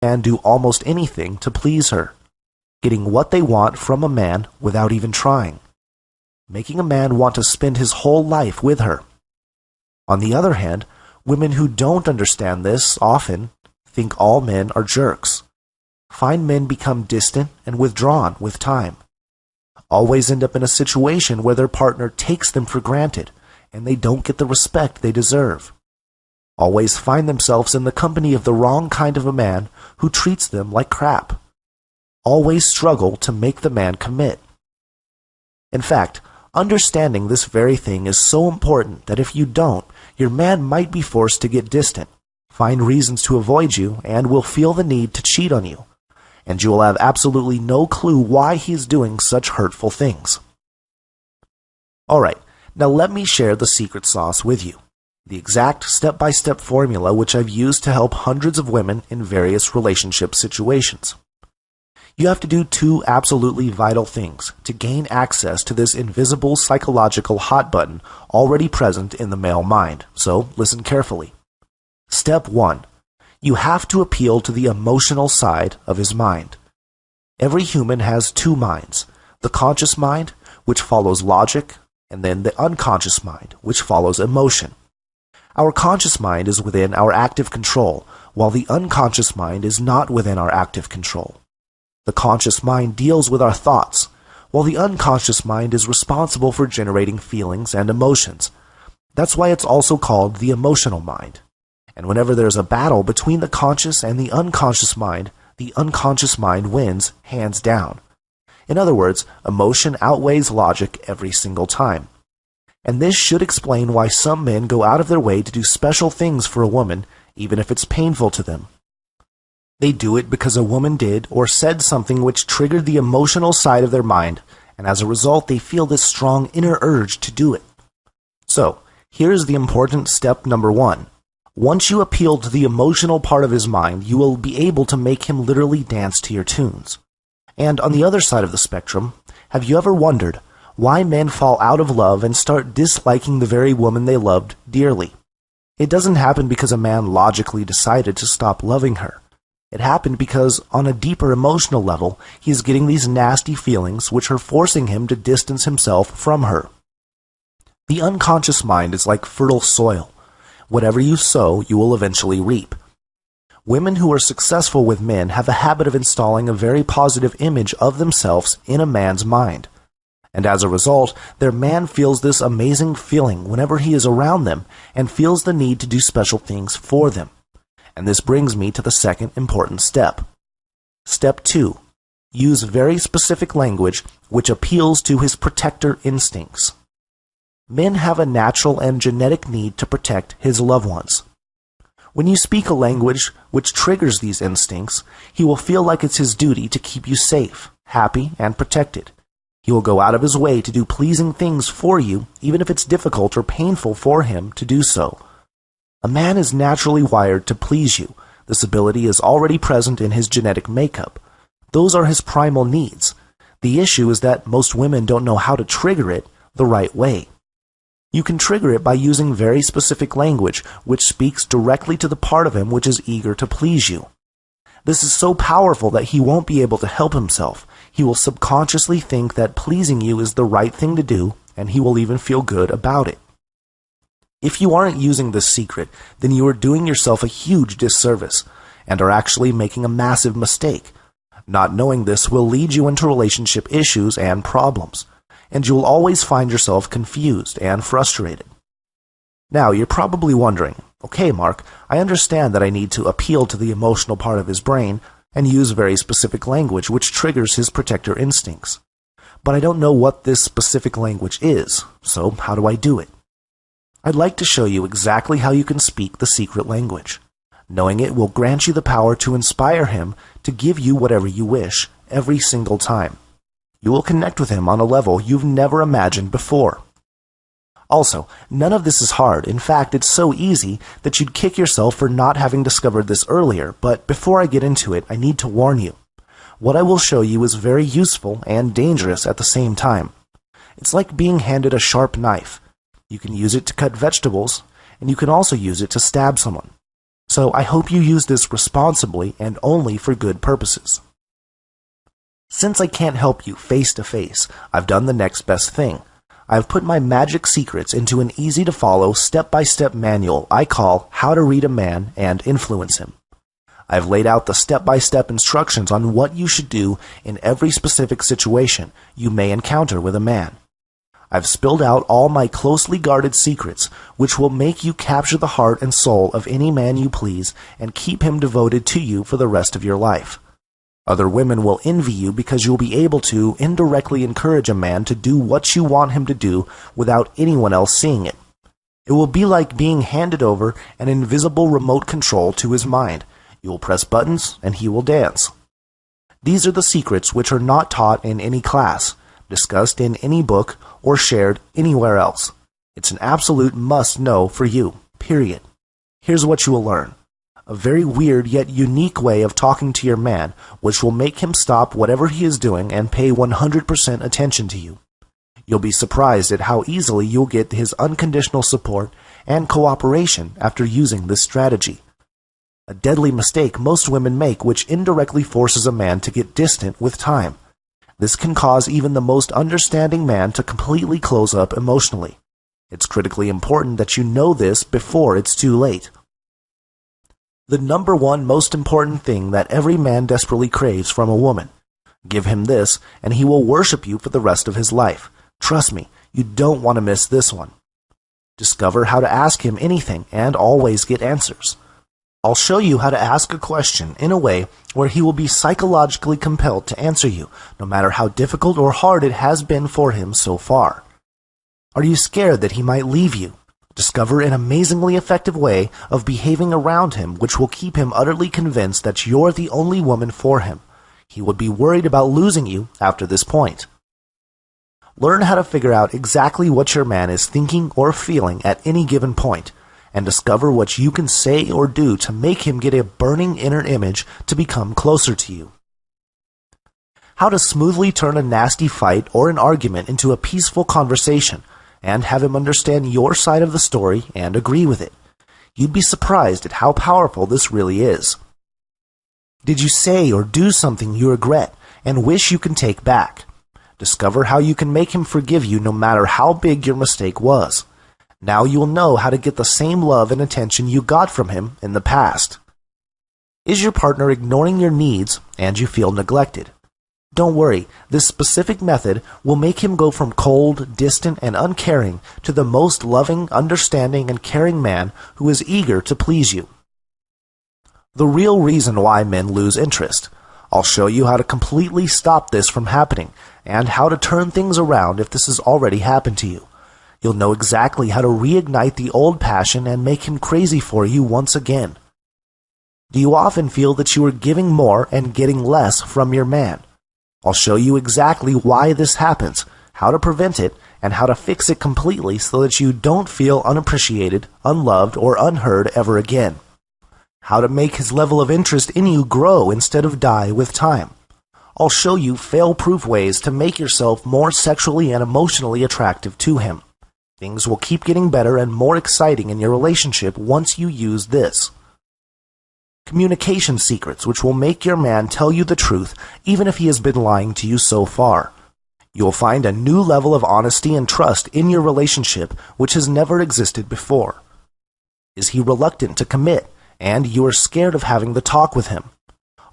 and do almost anything to please her, getting what they want from a man without even trying, making a man want to spend his whole life with her. On the other hand, women who don't understand this often think all men are jerks, find men become distant and withdrawn with time, always end up in a situation where their partner takes them for granted and they don't get the respect they deserve, always find themselves in the company of the wrong kind of a man who treats them like crap, always struggle to make the man commit. In fact, understanding this very thing is so important that if you don't, your man might be forced to get distant, find reasons to avoid you, and will feel the need to cheat on you, and you will have absolutely no clue why he is doing such hurtful things. Alright, now let me share the secret sauce with you, the exact step-by-step formula which I've used to help hundreds of women in various relationship situations. You have to do two absolutely vital things to gain access to this invisible psychological hot button already present in the male mind, so listen carefully. Step 1. You have to appeal to the emotional side of his mind. Every human has two minds, the conscious mind, which follows logic, and then the unconscious mind, which follows emotion. Our conscious mind is within our active control, while the unconscious mind is not within our active control. The conscious mind deals with our thoughts, while the unconscious mind is responsible for generating feelings and emotions. That's why it's also called the emotional mind. And whenever there's a battle between the conscious and the unconscious mind wins hands down. In other words, emotion outweighs logic every single time. And this should explain why some men go out of their way to do special things for a woman, even if it's painful to them. They do it because a woman did or said something which triggered the emotional side of their mind, and as a result they feel this strong inner urge to do it. So, here's the important step number 1. Once you appeal to the emotional part of his mind, you will be able to make him literally dance to your tunes. And on the other side of the spectrum, have you ever wondered why men fall out of love and start disliking the very woman they loved dearly? It doesn't happen because a man logically decided to stop loving her. It happened because, on a deeper emotional level, he is getting these nasty feelings which are forcing him to distance himself from her. The unconscious mind is like fertile soil. Whatever you sow, you will eventually reap. Women who are successful with men have a habit of installing a very positive image of themselves in a man's mind. And as a result, their man feels this amazing feeling whenever he is around them and feels the need to do special things for them. And this brings me to the second important step. Step 2. Use very specific language which appeals to his protector instincts. Men have a natural and genetic need to protect his loved ones. When you speak a language which triggers these instincts, he will feel like it's his duty to keep you safe, happy, and protected. He will go out of his way to do pleasing things for you, even if it's difficult or painful for him to do so. A man is naturally wired to please you. This ability is already present in his genetic makeup. Those are his primal needs. The issue is that most women don't know how to trigger it the right way. You can trigger it by using very specific language which speaks directly to the part of him which is eager to please you. This is so powerful that he won't be able to help himself. He will subconsciously think that pleasing you is the right thing to do, and he will even feel good about it. If you aren't using this secret, then you are doing yourself a huge disservice, and are actually making a massive mistake. Not knowing this will lead you into relationship issues and problems, and you will always find yourself confused and frustrated. Now, you're probably wondering, okay, Mark, I understand that I need to appeal to the emotional part of his brain and use very specific language which triggers his protector instincts. But I don't know what this specific language is, so how do I do it? I'd like to show you exactly how you can speak the secret language. Knowing it will grant you the power to inspire him to give you whatever you wish every single time. You will connect with him on a level you've never imagined before. Also, none of this is hard. In fact, it's so easy that you'd kick yourself for not having discovered this earlier, but before I get into it, I need to warn you. What I will show you is very useful and dangerous at the same time. It's like being handed a sharp knife. You can use it to cut vegetables, and you can also use it to stab someone. So I hope you use this responsibly and only for good purposes. Since I can't help you face to face, I've done the next best thing. I've put my magic secrets into an easy-to-follow, step-by-step manual I call How to Read a Man and Influence Him. I've laid out the step-by-step instructions on what you should do in every specific situation you may encounter with a man. I've spilled out all my closely guarded secrets, which will make you capture the heart and soul of any man you please and keep him devoted to you for the rest of your life. Other women will envy you because you'll be able to indirectly encourage a man to do what you want him to do without anyone else seeing it. It will be like being handed over an invisible remote control to his mind. You will press buttons and he will dance. These are the secrets which are not taught in any class, discussed in any book, or shared anywhere else. It's an absolute must-know for you, period. Here's what you will learn. A very weird yet unique way of talking to your man, which will make him stop whatever he is doing and pay 100% attention to you. You'll be surprised at how easily you'll get his unconditional support and cooperation after using this strategy. A deadly mistake most women make, which indirectly forces a man to get distant with time. This can cause even the most understanding man to completely close up emotionally. It's critically important that you know this before it's too late. The number one most important thing that every man desperately craves from a woman. Give him this, and he will worship you for the rest of his life. Trust me, you don't want to miss this one. Discover how to ask him anything and always get answers. I'll show you how to ask a question in a way where he will be psychologically compelled to answer you, no matter how difficult or hard it has been for him so far. Are you scared that he might leave you? Discover an amazingly effective way of behaving around him which will keep him utterly convinced that you're the only woman for him. He would be worried about losing you after this point. Learn how to figure out exactly what your man is thinking or feeling at any given point, and discover what you can say or do to make him get a burning inner image to become closer to you. How to smoothly turn a nasty fight or an argument into a peaceful conversation, and have him understand your side of the story and agree with it. You'd be surprised at how powerful this really is. Did you say or do something you regret and wish you can take back? Discover how you can make him forgive you no matter how big your mistake was. Now you'll know how to get the same love and attention you got from him in the past. Is your partner ignoring your needs and you feel neglected? Don't worry, this specific method will make him go from cold, distant, and uncaring to the most loving, understanding, and caring man who is eager to please you. The real reason why men lose interest. I'll show you how to completely stop this from happening, and how to turn things around if this has already happened to you. You'll know exactly how to reignite the old passion and make him crazy for you once again. Do you often feel that you are giving more and getting less from your man? I'll show you exactly why this happens, how to prevent it, and how to fix it completely so that you don't feel unappreciated, unloved, or unheard ever again. How to make his level of interest in you grow instead of die with time. I'll show you fail-proof ways to make yourself more sexually and emotionally attractive to him. Things will keep getting better and more exciting in your relationship once you use this. Communication secrets which will make your man tell you the truth even if he has been lying to you so far. You'll find a new level of honesty and trust in your relationship which has never existed before. Is he reluctant to commit and you are scared of having the talk with him?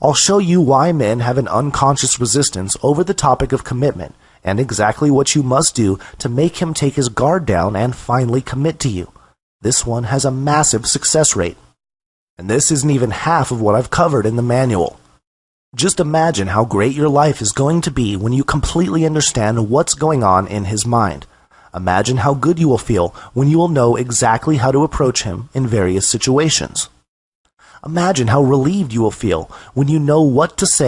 I'll show you why men have an unconscious resistance over the topic of commitment and exactly what you must do to make him take his guard down and finally commit to you. This one has a massive success rate. And this isn't even half of what I've covered in the manual. Just imagine how great your life is going to be when you completely understand what's going on in his mind. Imagine how good you will feel when you will know exactly how to approach him in various situations. Imagine how relieved you will feel when you know what to say